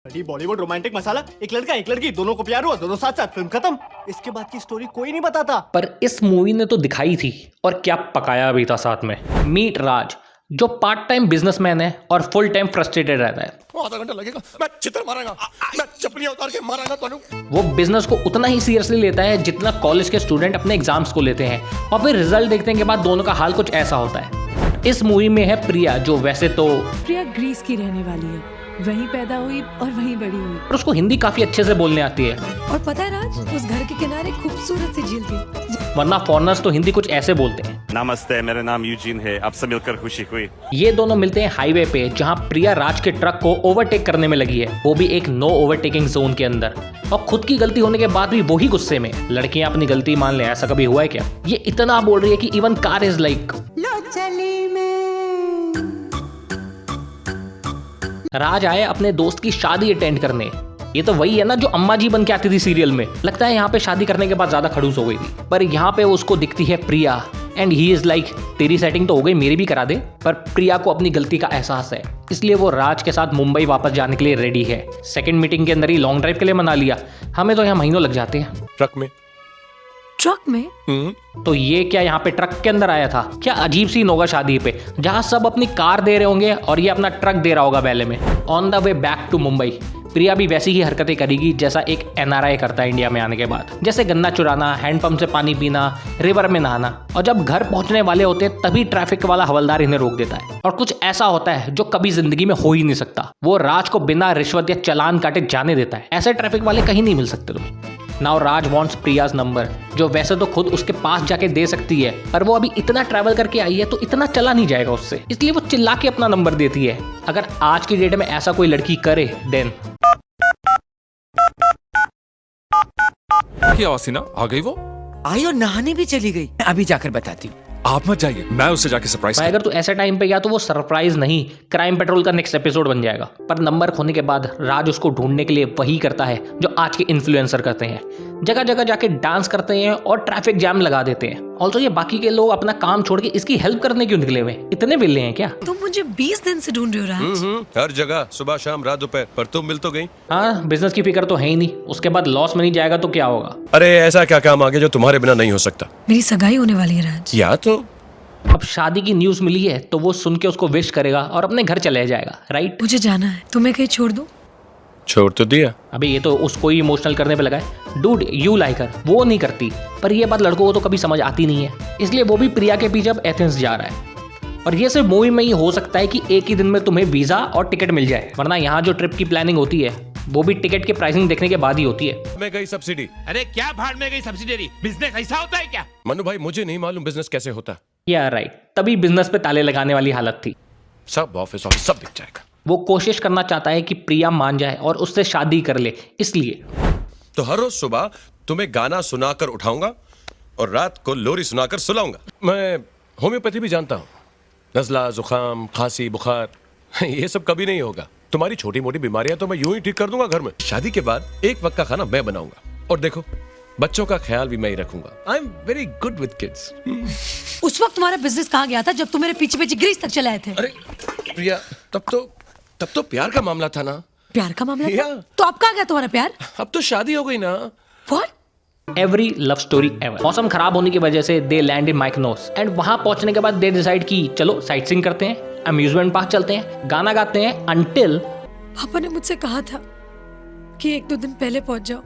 Bollywood romantic मसाला, एक लड़का एक लड़की, दोनों को प्यार हुआ, दोनों साथ साथ, फिल्म खत्म। इसके बाद की स्टोरी कोई नहीं बताता। पर इस मूवी ने तो दिखाई थी, और क्या पकाया भी था साथ में। मीट राज, जो पार्ट टाइम बिजनेसमैन है और फुल टाइम फ्रस्ट्रेटेड रहता है। आधा घंटा लगेगा, मैं चित्र मारूंगा, मैं चपलियां उतार के मारूंगा तनु। वो बिजनेस को उतना ही सीरियसली लेता है जितना कॉलेज के स्टूडेंट अपने एग्जाम्स को लेते हैं, और फिर रिजल्ट देखने के बाद दोनों का हाल कुछ ऐसा होता है। इस मूवी में है प्रिया, जो वैसे तो प्रिया ग्रीस की रहने वाली है, वहीं पैदा हुई और वहीं बड़ी हुई। और उसको हिंदी काफी अच्छे से बोलने आती है। और पता है राज, उस घर के किनारे खूबसूरत सी झील थी। वरना फॉरेनर्स तो हिंदी कुछ ऐसे बोलते हैं। नमस्ते, मेरा नाम यूजीन है, आपसे मिलकर खुशी हुई। ये दोनों मिलते हैं हाईवे पे, जहाँ प्रिया राज के ट्रक को ओवरटेक करने में लगी है, वो भी एक नो ओवरटेकिंग जोन के अंदर। और खुद की गलती होने के बाद भी वही गुस्से में। लड़कियां अपनी गलती मान ले, ऐसा कभी हुआ है क्या? ये इतना बोल रही है कि इवन कार इज लाइक राज आए अपने दोस्त की शादी अटेंड करने। ये तो वही है ना जो अम्मा जी बन के आती थी सीरियल में। लगता है यहाँ पे शादी करने के बाद ज्यादा खड़ूस हो गई थी, पर यहाँ पे उसको दिखती है प्रिया एंड ही इज लाइक, तेरी सेटिंग तो हो गई, मेरी भी करा दे। पर प्रिया को अपनी गलती का एहसास है, इसलिए वो राज के साथ मुंबई वापस जाने के लिए रेडी है। सेकंड मीटिंग के अंदर ही लॉन्ग ड्राइव के लिए मना लिया। हमें तो यहाँ महीनों लग जाते हैं। ट्रक में तो ये क्या यहाँ पे ट्रक के अंदर आया था? क्या अजीब सी होगा शादी पे, जहाँ सब अपनी कार दे रहे होंगे और ये अपना ट्रक दे रहा होगा पहले में। On the way back to Mumbai, Priya भी वैसी ही हरकतें करेगी जैसा एक एनआरआई करता है इंडिया में आने के बाद, जैसे गन्ना चुराना, हैंडपंप से पानी पीना, रिवर में नहाना। और जब घर पहुंचने वाले होते तभी ट्रैफिक वाला हवलदार इन्हें रोक देता है। और कुछ ऐसा होता है जो कभी जिंदगी में हो ही नहीं सकता, वो राज को बिना रिश्वत या चालान काटे जाने देता है। ऐसे ट्रैफिक वाले कहीं नहीं मिल सकते तुम्हें। नाउ राज वॉन्ट्स प्रियाज नंबर, जो वैसे तो खुद उसके पास जाके दे सकती है, पर वो अभी इतना ट्रैवल करके आई है तो इतना चला नहीं जाएगा उससे, इसलिए वो चिल्ला के अपना नंबर देती है। अगर आज की डेट में ऐसा कोई लड़की करे देन क्या वासीना आ गई? वो आई और नहाने भी चली गई। अभी जाकर बताती हूँ। आप मत जाइए, मैं उससे जाके सरप्राइज भाई, अगर तू ऐसे टाइम पे गया तो वो सरप्राइज नहीं, क्राइम पेट्रोल का नेक्स्ट एपिसोड बन जाएगा। पर नंबर खोने के बाद राज उसको ढूंढने के लिए वही करता है जो आज के इन्फ्लुएंसर करते हैं, जगह जगह जाके डांस करते हैं और ट्रैफिक जैम लगा देते हैं। ऑल्सो ये बाकी के लोग अपना काम छोड़ के इसकी हेल्प करने क्यों निकले हुए? इतने बिल्ले हैं क्या? तुम मुझे 20 दिन से ढूंढ रहे हो राज। हर जगह, सुबह शाम रात दोपहर, पर तुम मिल तो गई। हाँ, बिजनेस की फिक्र तो है ही नहीं, उसके बाद लॉस में नहीं जाएगा तो क्या होगा? अरे ऐसा क्या काम आ गया जो तुम्हारे बिना नहीं हो सकता? मेरी सगाई होने वाली है राज। या तो अब शादी की न्यूज मिली है तो वो सुन के उसको विश करेगा और अपने घर चले जाएगा, राइट? मुझे जाना है, तुम्हें कहीं छोड़ दूं? छोड़ तो दिया। अबे ये तो उसको ही इमोशनल करने पे लगा है। डूड यू लाइक हर, वो नहीं करती। पर ये बात लड़कों को तो कभी समझ आती नहीं है, इसलिए वो भी प्रिया के पीछे अब एथेंस जा रहा है। और ये सिर्फ मूवी में ही हो सकता है कि एक ही दिन में तुम्हें वीजा और टिकट मिल जाए, वरना यहाँ जो ट्रिप की प्लानिंग होती है वो भी टिकट की प्राइसिंग देखने के बाद ही होती है। मैं गई सब्सिडी। अरे क्या भाड़ में गई सब्सिडरी? बिजनेस ऐसा होता है क्या? मनु भाई, मुझे नहीं मालूम बिजनेस कैसे होता। या राइट, तभी बिजनेस पे ताले लगाने वाली हालत थी। सब ऑफिस सब दिख जाएगा। वो कोशिश करना चाहता है कि प्रिया मान जाए और उससे शादी कर ले, इसलिए तो हर रोज सुबह तुम्हें गाना सुनाकर उठाऊंगा और रात को लोरी सुनाकर सुलाऊंगा। मैं होम्योपैथी भी जानता हूँ। नजला, जुकाम, खांसी, बुखार ये सब कभी नहीं होगा। तुम्हारी छोटी मोटी बीमारियां तो मैं यूं ही ठीक कर दूंगा घर में। शादी के बाद एक वक्त का खाना मैं बनाऊंगा, और देखो बच्चों का ख्याल भी मैं ही रखूंगा। I am very good with kids. उस वक्त तुम्हारा बिजनेस कहाँ गया था जब तुम मेरे पीछे पीछे ग्रीस तक चले आए थे? अरे प्रिया, तब तो प्यार का मामला था ना। प्यार का मामला था? या। तो अब कहाँ गया तुम्हारा प्यार? अब तो शादी हो गई ना। What? Every love story ever. मौसम खराब होने की वजह से दे लैंड इन माइकनोस एंड वहां पहुंचने के बाद दे डिसाइड की चलो साइट सीइंग करते हैं, अम्यूजमेंट पार्क चलते हैं, गाना गाते हैं, अंटिल पापा ने मुझसे कहा था कि 1-2 दिन पहले पहुंच जाओ।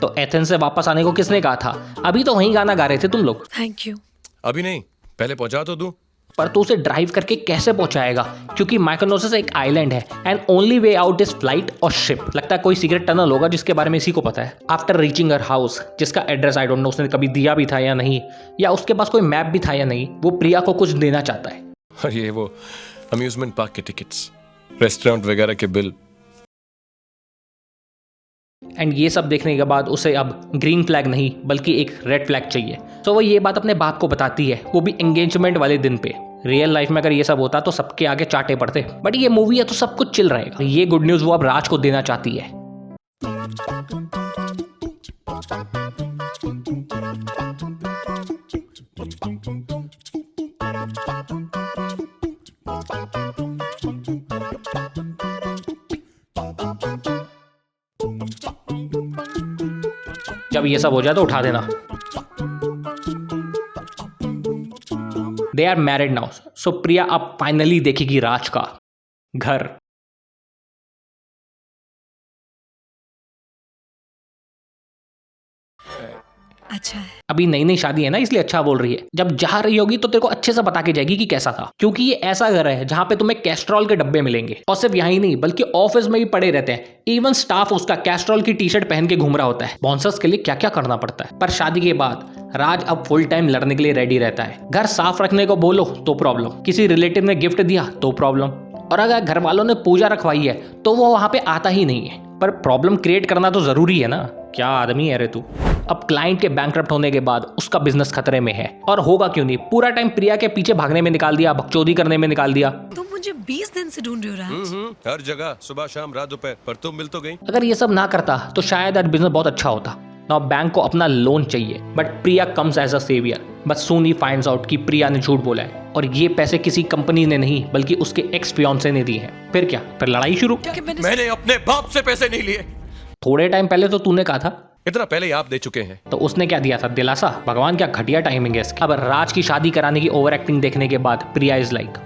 तो एथेंस से वापस आने को किसने कहा था? अभी तो वहीं गाना गा रहे थे तुम लोग। Thank you. अभी नहीं, पहले पहुंचा तो दूं। पर तू उसे ड्राइव करके कैसे पहुंचाएगा? क्योंकि माइकोनोसिस एक आइलैंड है and only way out is flight और शिप। लगता है कोई सीक्रेट टनल होगा जिसके बारे में इसी को पता है। आफ्टर रीचिंग हर हाउस, जिसका एड्रेस आई डोंट नो उसने कभी दिया भी था या नहीं, या उसके पास कोई मैप भी था या नहीं, वो प्रिया को कुछ देना चाहता है। और ये वो अम्यूजमेंट पार्क के टिकट्स, रेस्टोरेंट वगैरह के बिल। एंड ये सब देखने के बाद उसे अब ग्रीन फ्लैग नहीं बल्कि एक रेड फ्लैग चाहिए। तो वो ये बात अपने बाप को बताती है, वो भी एंगेजमेंट वाले दिन पे। रियल लाइफ में अगर ये सब होता तो सबके आगे चाटे पड़ते, बट ये मूवी है तो सब कुछ चिल रहेगा। ये गुड न्यूज वो अब राज को देना चाहती है। ये सब हो जाए तो उठा देना। दे आर मैरिड नाउ, सो प्रिया अब फाइनली देखेगी राज का घर। अच्छा है। अभी नई नई शादी है ना, इसलिए अच्छा बोल रही है। जब जा रही होगी तो तेरे को अच्छे से बता के जाएगी कि कैसा था, क्योंकि ये ऐसा घर है जहां पे तुम्हें कैस्ट्रॉल के डब्बे मिलेंगे। और सिर्फ यहीं नहीं बल्कि ऑफिस में भी पड़े रहते हैं। इवन स्टाफ उसका कैस्ट्रॉल की टी शर्ट पहन के घूम रहा होता है। स्पॉन्सर्स के लिए क्या क्या करना पड़ता है। पर शादी के बाद राज अब फुल टाइम लड़ने के लिए रेडी रहता है। घर साफ रखने को बोलो तो प्रॉब्लम, किसी रिलेटिव ने गिफ्ट दिया तो प्रॉब्लम, और अगर घर वालों ने पूजा रखवाई है तो वो वहां पे आता ही नहीं है। पर प्रॉब्लम क्रिएट करना तो जरूरी है ना। क्या आदमी है रे तू। अब क्लाइंट के बैंकरप्ट होने के बाद उसका बिजनेस खतरे में है, और होगा क्यों नहीं। पूरा टाइम प्रिया के पीछे भागने में निकाल दिया, बकचोदी करने में निकाल दिया। तुम मुझे 20 दिन से ढूंढ रहे हो राज। हर जगह, सुबह शाम रात दोपहर, पर तुम मिल तो गई। अगर ये सब ना करता तो शायद आज बिजनेस बहुत अच्छा होता। ना बैंक को अपना लोन चाहिए, but Priya comes as a saviour. But soon ही फाइंड्स आउट कि प्रिया ने झूठ बोला है, और ये पैसे किसी कंपनी ने नहीं बल्कि उसके एक्स फियांसे ने दिए हैं। फिर क्या, फिर लड़ाई शुरू। मैंने अपने बाप से पैसे नहीं लिए। थोड़े टाइम पहले तो तूने कहा था। इतना पहले ही आप दे चुके हैं। तो उसने क्या दिया था, दिलासा। भगवान क्या घटिया टाइमिंग है इसकी। अब राज की शादी कराने की ओवर एक्टिंग देखने के बाद प्रिया इज लाइक,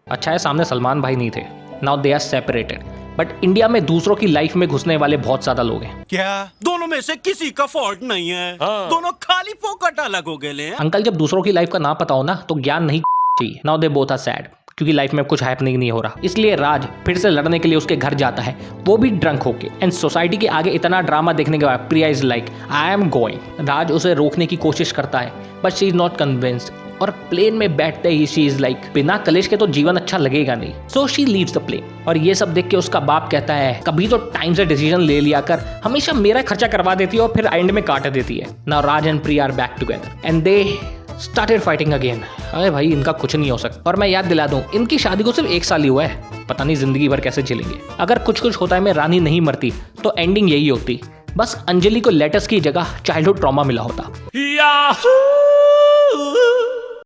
अच्छा है सामने सलमान भाई नहीं थे। Now they are separated. But India में दूसरों की लाइफ में घुसने वाले बहुत ज्यादा लोग हैं। क्या दोनों में से किसी का फॉल्ट नहीं है? दोनों खाली फोकट अलग हो गए। अंकल, जब दूसरों की लाइफ का ना पता हो ना तो ज्ञान नहीं चाहिए। Now they both are sad, क्योंकि लाइफ में कुछ हैपनिंग नहीं हो रहा। इसलिए राज फिर से लड़ने के लिए उसके घर जाता है, वो भी ड्रंक होके। एंड सोसाइटी के आगे इतना ड्रामा देखने के बाद Priya is like, I am going. Raj उसे रोकने की कोशिश करता है, but she is not convinced. और प्लेन में बैठते ही शी इज लाइक, बिना कलेश के तो जीवन अच्छा लगेगा नहीं। So she leaves the plane. और ये सब देख के उसका बाप कहता है, कभी तो टाइम से डिसीजन ले लिया कर, हमेशा मेरा खर्चा करवा देती है और फिर एंड में काट देती है। Now Raj and Priya are back together and they started fighting again. अरे भाई, इनका कुछ नहीं हो सकता। और मैं याद दिला दूं, इनकी शादी को सिर्फ 1 साल ही हुआ है। पता नहीं जिंदगी भर कैसे झेलेंगे। अगर कुछ कुछ होता है में रानी नहीं मरती तो एंडिंग यही होती। बस अंजलि को लेटेस्ट की जगह चाइल्डहुड ट्रॉमा मिला होता।